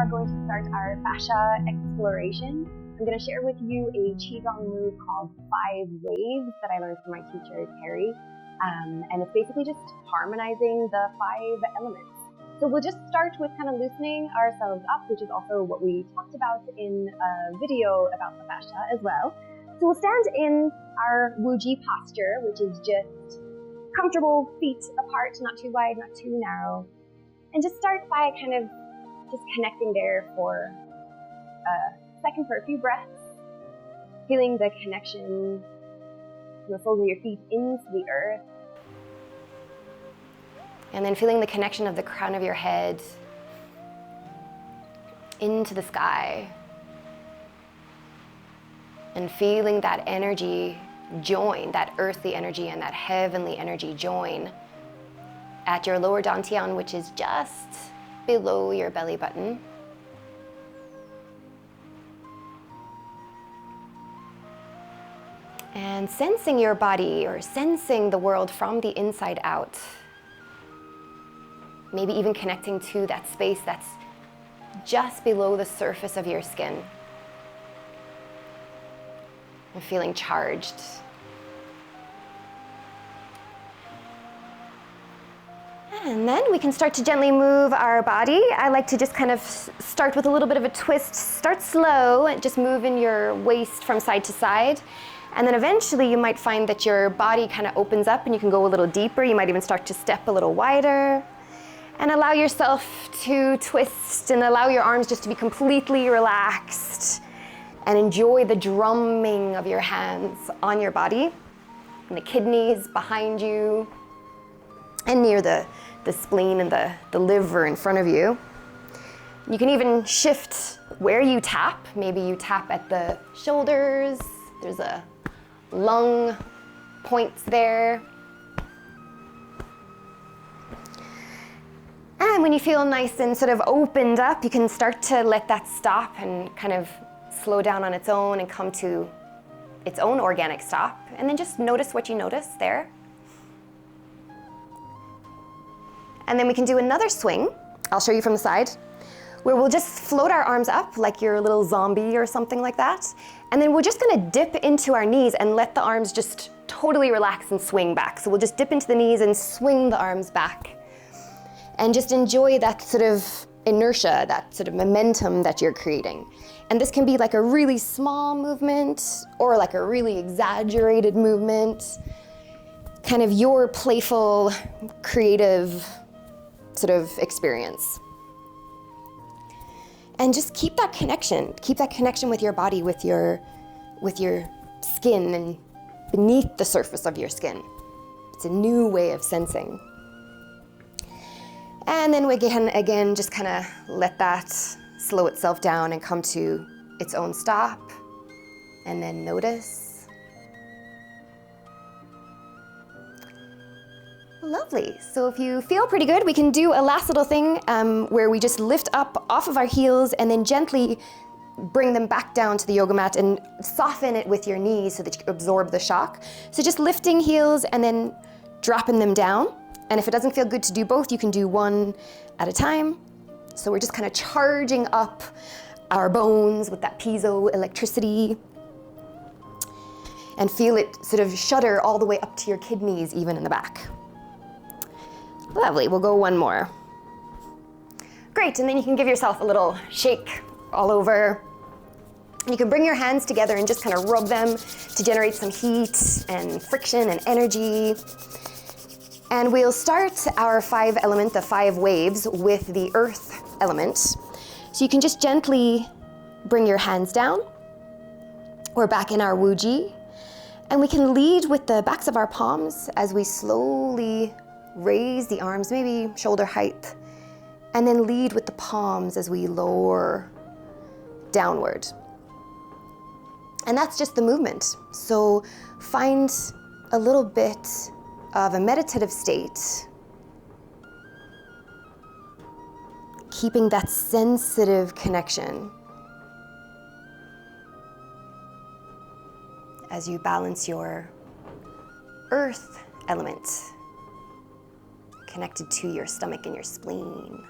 are going to start our fascia exploration. I'm going to share with you a qigong move called 5 waves that I learned from my teacher, Terry. And it's basically just harmonizing the 5 elements. So we'll just start with kind of loosening ourselves up, which is also what we talked about in a video about the fascia as well. So we'll stand in our wuji posture, which is just comfortable feet apart, not too wide, not too narrow. And just start by kind of just connecting there for a second, for a few breaths, feeling the connection from the soles of your feet into the earth. And then feeling the connection of the crown of your head into the sky. And feeling that energy join, that earthly energy and that heavenly energy join at your lower dantian, which is just below your belly button. And sensing your body, or sensing the world from the inside out. Maybe even connecting to that space that's just below the surface of your skin. And feeling charged. And then we can start to gently move our body. I like to just kind of start with a little bit of a twist. Start slow and just moving your waist from side to side. And then eventually you might find that your body kind of opens up and you can go a little deeper. You might even start to step a little wider. And allow yourself to twist and allow your arms just to be completely relaxed. And enjoy the drumming of your hands on your body, and the kidneys behind you, and near the spleen and the liver in front of you. You can even shift where you tap. Maybe you tap at the shoulders. There's a lung points there. And when you feel nice and sort of opened up, you can start to let that stop and kind of slow down on its own and come to its own organic stop. And then just notice what you notice there. And then we can do another swing. I'll show you from the side, where we'll just float our arms up like you're a little zombie or something like that. And then we're just gonna dip into our knees and let the arms just totally relax and swing back. So we'll just dip into the knees and swing the arms back. And just enjoy that sort of inertia, that sort of momentum that you're creating. And this can be like a really small movement or like a really exaggerated movement. Kind of your playful, creative sort of experience. And just keep that connection with your body, with your skin and beneath the surface of your skin. It's a new way of sensing. And then we can again just kind of let that slow itself down and come to its own stop. And then notice. Lovely. So if you feel pretty good, we can do a last little thing where we just lift up off of our heels and then gently bring them back down to the yoga mat and soften it with your knees so that you absorb the shock. So just lifting heels and then dropping them down. And if it doesn't feel good to do both, you can do one at a time. So we're just kind of charging up our bones with that piezo electricity. And feel it sort of shudder all the way up to your kidneys, even in the back. Lovely, we'll go one more. Great, and then you can give yourself a little shake all over. You can bring your hands together and just kind of rub them to generate some heat and friction and energy. And we'll start our 5 element, the 5 waves, with the earth element. So you can just gently bring your hands down. We're back in our wuji. And we can lead with the backs of our palms as we slowly raise the arms, maybe shoulder height. And then lead with the palms as we lower downward. And that's just the movement. So find a little bit of a meditative state, keeping that sensitive connection as you balance your earth element connected to your stomach and your spleen.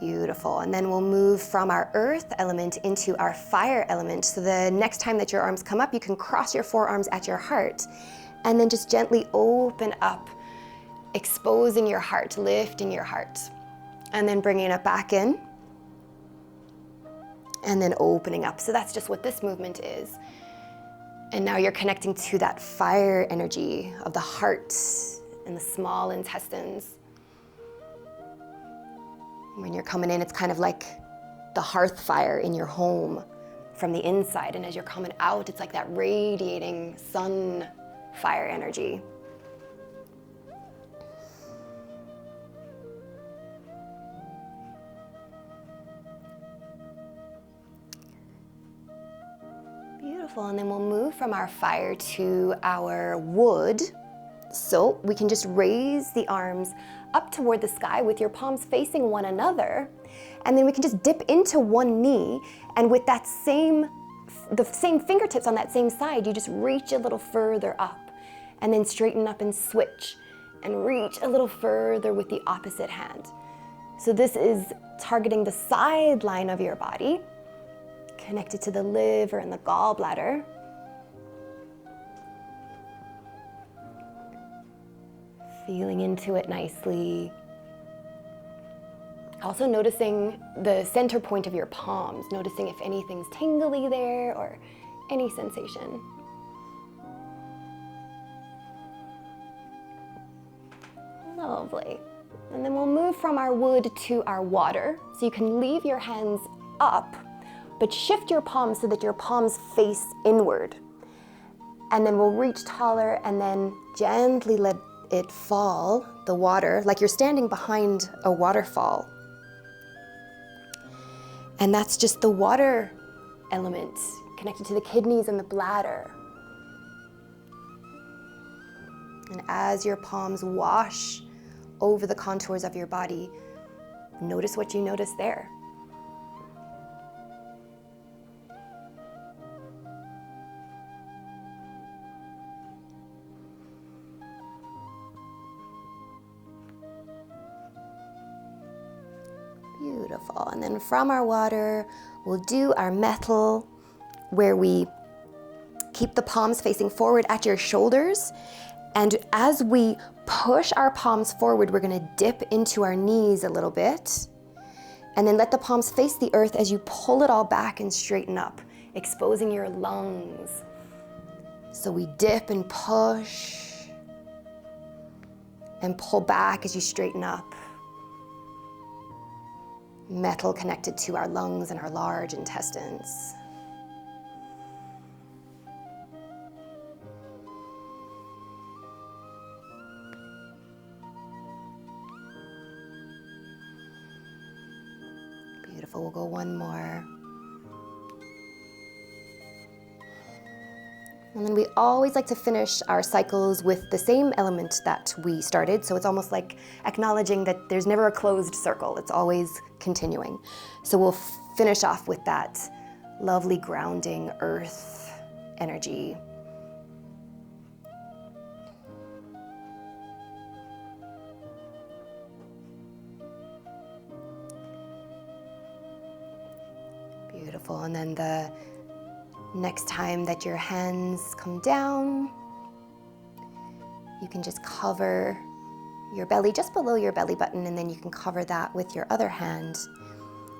Beautiful. And then we'll move from our earth element into our fire element. So the next time that your arms come up, you can cross your forearms at your heart and then just gently open up, exposing your heart, lifting your heart, and then bringing it back in and then opening up. So that's just what this movement is. And now you're connecting to that fire energy of the heart and the small intestines. When you're coming in, it's kind of like the hearth fire in your home from the inside. And as you're coming out, it's like that radiating sun fire energy. Beautiful. And then we'll move from our fire to our wood. So we can just raise the arms up toward the sky with your palms facing one another. And then we can just dip into one knee. And with that the same fingertips on that same side, you just reach a little further up and then straighten up and switch and reach a little further with the opposite hand. So this is targeting the side line of your body, connected to the liver and the gallbladder. Feeling into it nicely. Also noticing the center point of your palms, noticing if anything's tingly there or any sensation. Lovely. And then we'll move from our wood to our water. So you can leave your hands up, but shift your palms so that your palms face inward. And then we'll reach taller and then gently let it fall, the water, like you're standing behind a waterfall. And that's just the water element connected to the kidneys and the bladder. And as your palms wash over the contours of your body, notice what you notice there. Beautiful. And then from our water, we'll do our metal, where we keep the palms facing forward at your shoulders. And as we push our palms forward, we're going to dip into our knees a little bit. And then let the palms face the earth as you pull it all back and straighten up, exposing your lungs. So we dip and push and pull back as you straighten up. Metal connected to our lungs and our large intestines. Beautiful, we'll go one more. And then we always like to finish our cycles with the same element that we started. So it's almost like acknowledging that there's never a closed circle. It's always continuing. So we'll finish off with that lovely grounding earth energy. Beautiful. And then the next time that your hands come down, you can just cover your belly just below your belly button, and then you can cover that with your other hand.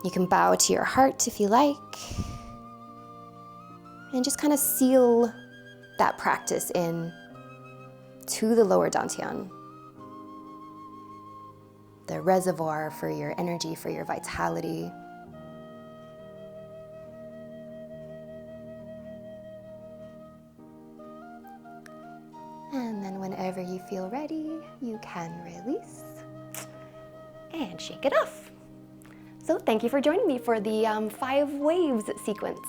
You can bow to your heart if you like, and just kind of seal that practice in to the lower dantian, the reservoir for your energy, for your vitality. And then whenever you feel ready, you can release and shake it off. So thank you for joining me for the 5 waves sequence.